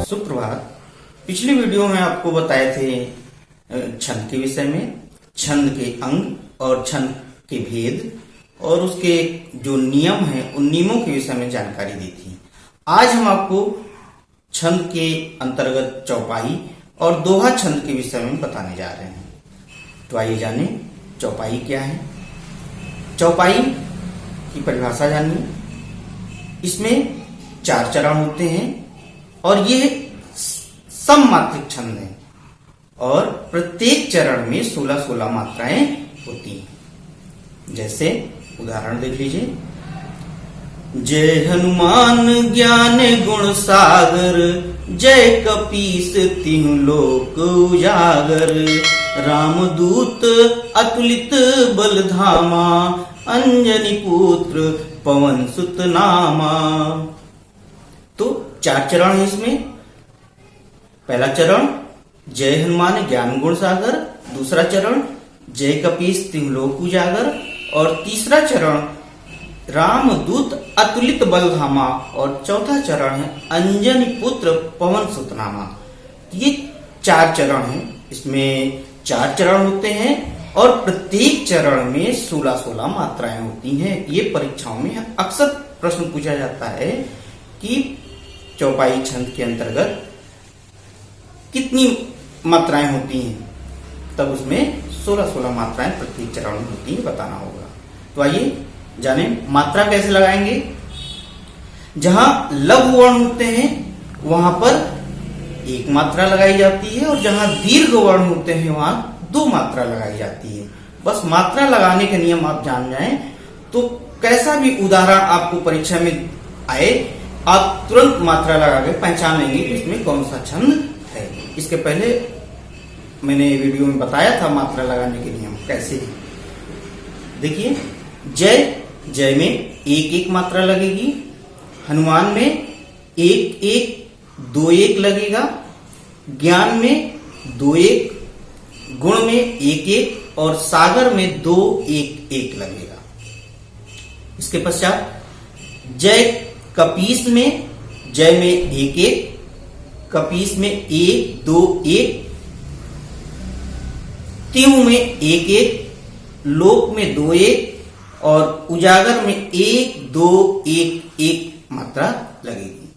सुप्रभात। पिछली वीडियो में आपको बताए थे छंद के विषय में, छंद के अंग और छंद के भेद और उसके जो नियम हैं उन नियमों के विषय में जानकारी दी थी। आज हम आपको छंद के अंतर्गत चौपाई और दोहा छंद के विषय में बताने जा रहे हैं। तो आइए जाने चौपाई क्या है। चौपाई की परिभाषा जानिए। इसमें 4 चरण होते हैं और ये सममात्रिक छंद है और प्रत्येक चरण में 16-16 मात्राएं होती हैं। जैसे उदाहरण देख लीजिए। जय हनुमान ज्ञान गुण सागर, जय कपीस तिहु लोक उजागर, रामदूत अतुलित बल धामा, अंजनी पुत्र पवन सुत नामा। तो 4 चरण है इसमें। पहला चरण जय हनुमान ज्ञान गुण सागर, दूसरा चरण जय कपीस तिहु लोक उजागर और तीसरा चरण रामदूत अतुलित बल धामा और चौथा चरण है अंजनी पुत्र पवन सुत नामा। ये 4 चरण हैं। इसमें 4 चरण होते हैं और प्रत्येक चरण में 16-16 मात्राएं होती हैं। ये परीक्षाओं में अक्सर प्रश्न पूछा जाता है कि चौपाई छंद के अंतर्गत कितनी मात्राएं होती हैं, तब उसमें 16-16 मात्राएं प्रत्येक चरण में होती हैं, बताना होगा। तो आइए जाने मात्रा कैसे लगाएंगे। जहां लघु वर्ण होते हैं वहां पर 1 मात्रा लगाई जाती है और जहां दीर्घ वर्ण होते हैं वहां 2 मात्रा लगाई जाती है। बस मात्रा लगाने के नियम आप जान जाएं तो कैसा भी उदाहरण आपको परीक्षा में आए आप तुरंत मात्रा लगा के पहचान लेंगे कि इसमें कौन सा छंद है। इसके पहले मैंने वीडियो में बताया था मात्रा लगाने के नियम कैसे। देखिए, जय में 1-1 मात्रा लगेगी, हनुमान में 1-1 2-1 लगेगा, ज्ञान में 2-1, गुण में 1-1 और सागर में 2-1-1 लगेगा। इसके पश्चात जय कपीस में, जय में 1-1, कपीस में 1-2-1, तिहु में 1-1, लोक में 2-1 और उजागर में 1-2-1-1 मात्रा लगेगी।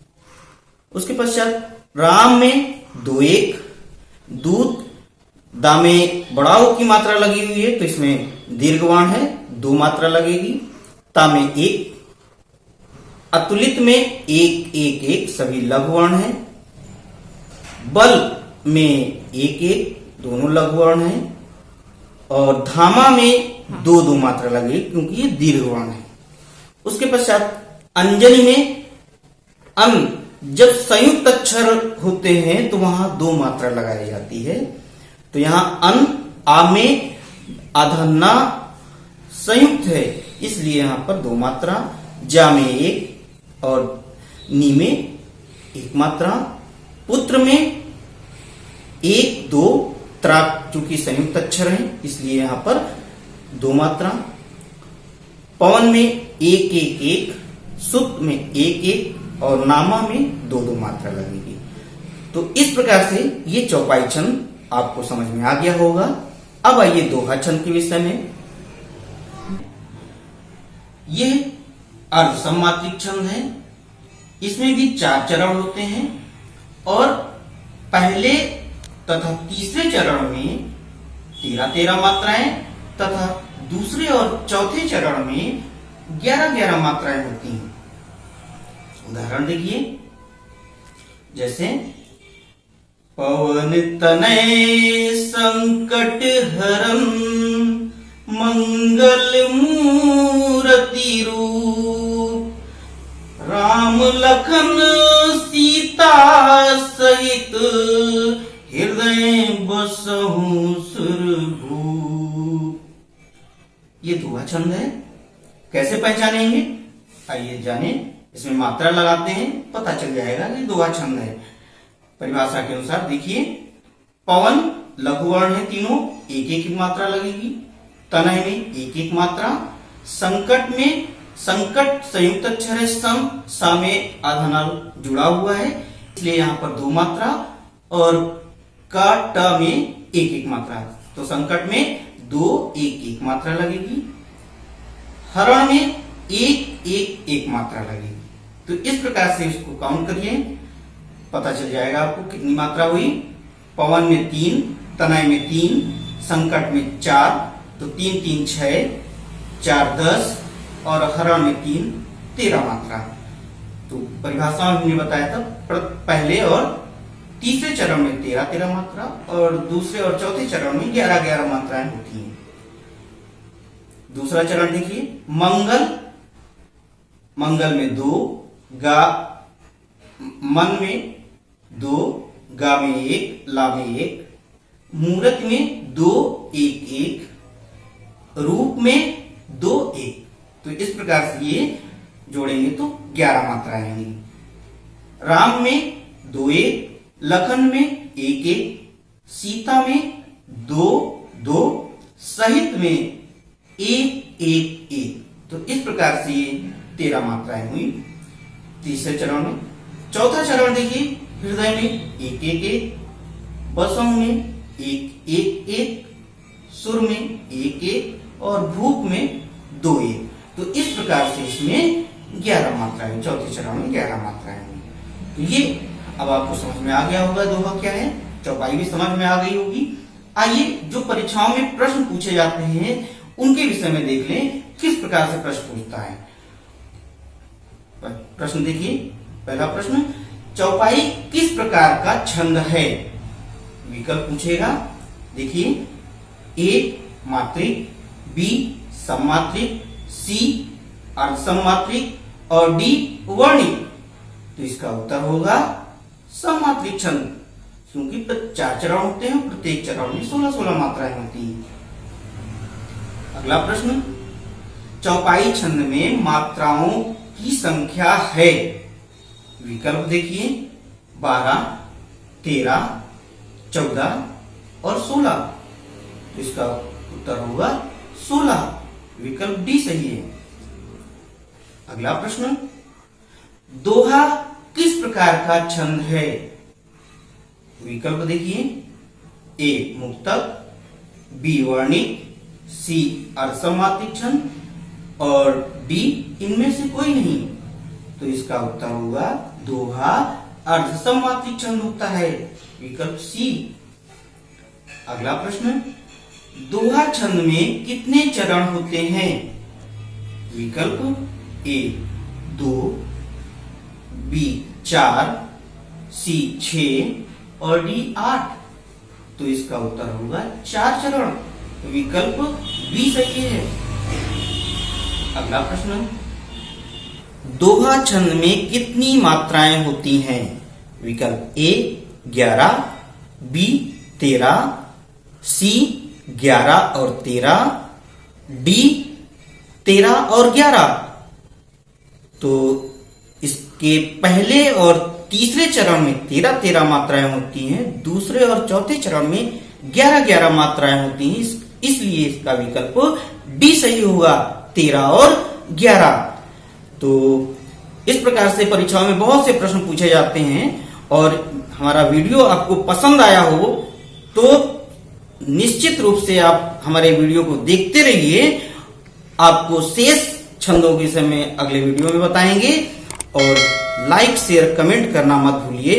उसके पश्चात राम में 2-1, दूत दामे बड़ाओ की मात्रा लगी हुई है तो इसमें दीर्घवाण है, 2 मात्रा लगेगी। ता में 1, अतुलित में 1-1-1 सभी लघुवर्ण है, बल में 1-1 दोनों लघुवर्ण है और धामा में 2-2 मात्रा लगेगी क्योंकि ये दीर्घवर्ण है। उसके पश्चात अंजनी में अन जब संयुक्त अक्षर होते हैं तो वहां 2 मात्रा लगाई जाती है। तो यहां अन आ में आधन्ना संयुक्त है इसलिए यहां पर 2 मात्रा, जा में 1 और नी में 1 मात्रा, पुत्र में 1-2 त्रा चूंकि संयुक्त अक्षर है इसलिए यहां पर 2 मात्रा, पवन में 1-1-1, सुत में 1-1 और नामा में 2-2 मात्रा लगेगी। तो इस प्रकार से ये चौपाई छंद आपको समझ में आ गया होगा। अब आइए दोहा छंद के विषय में। ये अर्ध सममात्रिक छंद है। इसमें भी 4 चरण होते हैं और पहले तथा तीसरे चरण में 13-13 मात्राएं तथा दूसरे और चौथे चरण में 11-11 मात्राएं होती हैं। उदाहरण देखिए। जैसे पवन तनय संकट हरन, मंगल मूर्ति रूप, राम लखन सीता सहित, हृदय बसहु सुरभूप। ये दोहा छंद है। कैसे पहचानेंगे आइए जाने। इसमें मात्रा लगाते हैं पता चल जाएगा कि दोहा छंद है। परिभाषा के अनुसार देखिए, पवन लघुवर्ण है, तीनों 1-1 मात्रा लगेगी, तनय में 1-1 मात्रा, संकट में संकट संयुक्त अक्षर है, सम सा में आधा नाल जुड़ा हुआ है इसलिए यहाँ पर 2 मात्रा और का ट में 1-1 मात्रा, तो संकट में 2-1-1 मात्रा लगेगी, हरण में 1-1-1 मात्रा लगेगी। तो इस प्रकार से इसको काउंट करिए, पता चल जाएगा आपको कितनी मात्रा हुई। पवन में 3, तनय में 3, संकट में 4, तो 3 3 6, 4 10 और हरण में 3 13 मात्रा। तो परिभाषा में हमने बताया था पहले और तीसरे चरण में 13-13 मात्रा और दूसरे और चौथे चरण में 11-11 मात्राएं होती हैं। दूसरा चरण देखिए, मंगल, मंगल में 2, गा मन में 2, गा में 1, ला में 1, मूर्त में 2-1-1, रूप में 2-1। तो इस प्रकार से ये जोड़ेंगे तो 11 मात्राएं आएंगी। राम में 2-1, लखन में 1-1, सीता में 2-2, सहित में 1-1-1। तो इस प्रकार से ये 13 मात्राएं हुई तीसरे चरण में। चौथा चरण देखिए, हृदय में 1-1-1, बसों में 1-1-1, सुर में 1-1 और भूप में 2-1। तो इस प्रकार से इसमें 11 मात्राएं, चौथे चरण में 11 मात्राएं हुई। तो ये अब आपको समझ में आ गया होगा दोहा क्या है, चौपाई भी समझ में आ गई होगी। आइए जो परीक्षाओं में प्रश्न पूछे जाते हैं उनके विषय में देख लें किस प्रकार से प्रश्न पूछता है। प्रश्न देखिए, पहला प्रश्न, चौपाई किस प्रकार का छंद है? विकल्प पूछेगा। देखिए, ए मात्रिक, बी सममात्रिक, सी अर्धसममात्रिक और डी वर्णिक। तो इसका उत्तर होगा सममात्रिक छंद, क्योंकि 4 चरण होते हैं, प्रत्येक चरण में 16-16 मात्राएं होती हैं। अगला प्रश्न, चौपाई छंद में मात्राओं की संख्या है। विकल्प देखिए, 12, 13, 14 और 16। तो इसका उत्तर होगा 16। विकल्प डी सही है। अगला प्रश्न, दोहा किस प्रकार का छंद है? विकल्प देखिए, ए मुक्तक, बी वर्णिक, सी अर्धसममात्रिक छंद और डी इनमें से कोई नहीं। तो इसका उत्तर होगा दोहा अर्धसममात्रिक छंद होता है, विकल्प सी। अगला प्रश्न, दोहा छंद में कितने चरण होते हैं? विकल्प ए 2, बी 4, सी 6 और डी 8। तो इसका उत्तर होगा 4 चरण, विकल्प बी सही है। अगला प्रश्न, दोहा छंद में कितनी मात्राएं होती हैं? विकल्प ए 11, बी 13, सी 11 और 13, डी 13 और 11। तो इसके पहले और तीसरे चरण में 13-13 मात्राएं होती हैं, दूसरे और चौथे चरण में 11-11 मात्राएं होती हैं, इसलिए इसका विकल्प डी सही होगा, 13 और 11। तो इस प्रकार से परीक्षाओं में बहुत से प्रश्न पूछे जाते हैं और हमारा वीडियो आपको पसंद आया हो तो निश्चित रूप से आप हमारे वीडियो को देखते रहिए। आपको शेष छंदों के विषय में अगले वीडियो में बताएंगे और लाइक शेयर कमेंट करना मत भूलिए।